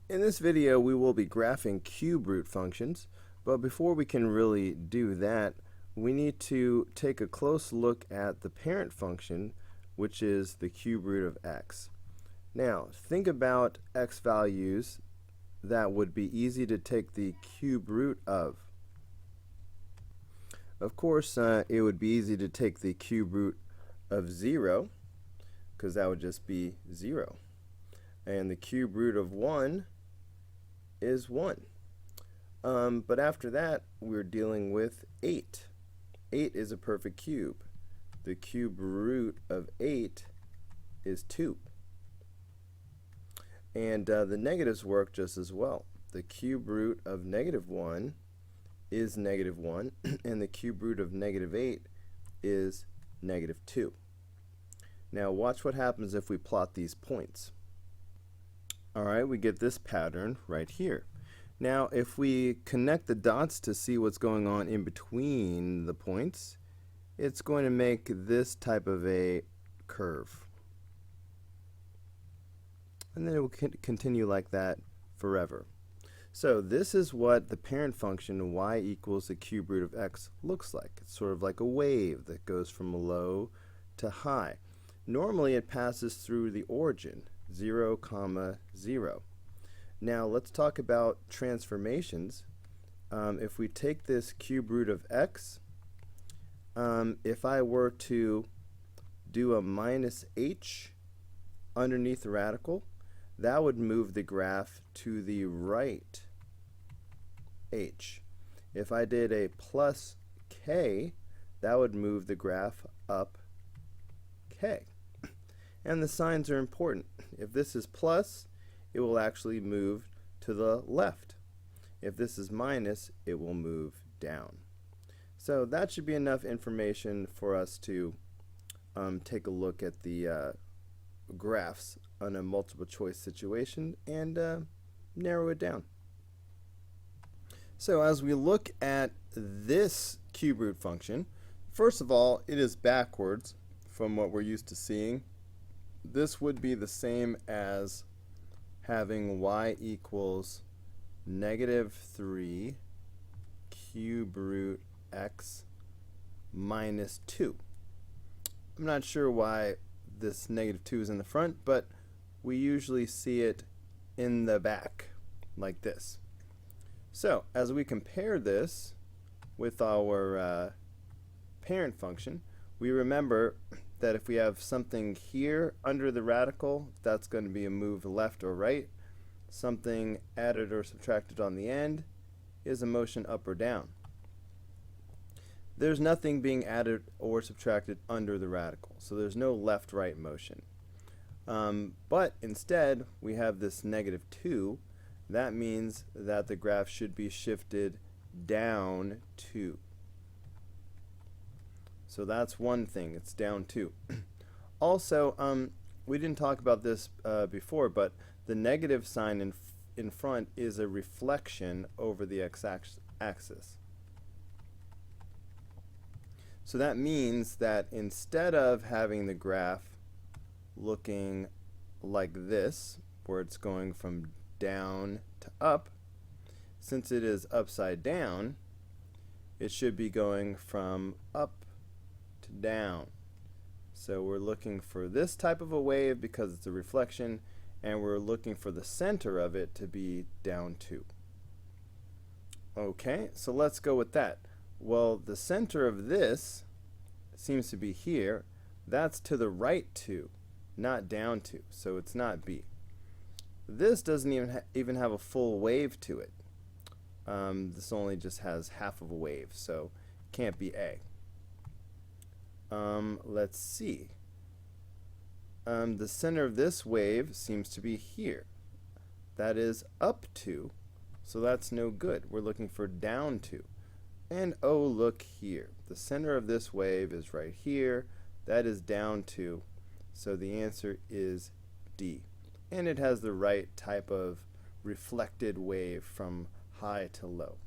In this video, we will be graphing cube root functions, but before we can really do that, we need to take a close look at the parent function, which is the cube root of x. Now, think about x values that would be easy to take the cube root of. Of course, it would be easy to take the cube root of 0, because that would just be 0. And the cube root of 1 is 1. But after that, we're dealing with 8. 8 is a perfect cube. The cube root of 8 is 2. And the negatives work just as well. The cube root of -1 is -1, and the cube root of -8 is -2. Now watch what happens if we plot these points. Alright, we get this pattern right here. Now if we connect the dots to see what's going on in between the points, it's going to make this type of a curve. And then it will continue like that forever. So this is what the parent function y equals the cube root of x looks like. It's sort of like a wave that goes from low to high. Normally it passes through the origin, 0, 0. Now let's talk about transformations. If we take this cube root of x, if I were to do a minus h underneath the radical, that would move the graph to the right h. If I did a plus k, that would move the graph up k. And the signs are important. If this is plus, it will actually move to the left. If this is minus, it will move down. So that should be enough information for us to take a look at the graphs on a multiple choice situation and narrow it down. So as we look at this cube root function, first of all, it is backwards from what we're used to seeing. This would be the same as having y equals -3 cube root x minus 2. I'm not sure why this -2 is in the front, but we usually see it in the back like this. So as we compare this with our parent function, we remember that if we have something here under the radical, that's going to be a move left or right. Something added or subtracted on the end is a motion up or down. There's nothing being added or subtracted under the radical, so there's no left-right motion. But instead, we have this -2. That means that the graph should be shifted down 2. So that's one thing, it's down 2. Also, we didn't talk about this before, but the negative sign in front is a reflection over the x-axis. So that means that instead of having the graph looking like this, where it's going from down to up, since it is upside down, it should be going from up to down. So we're looking for this type of a wave because it's a reflection, and we're looking for the center of it to be down 2. Okay, so let's go with that. Well, the center of this seems to be here. That's to the right 2, not down 2, so it's not B. This doesn't even have a full wave to it. This only just has half of a wave, so it can't be A. Let's see. The center of this wave seems to be here. That is up 2, so that's no good. We're looking for down 2. And oh, look here. The center of this wave is right here. That is down 2, so the answer is D. And it has the right type of reflected wave from high to low.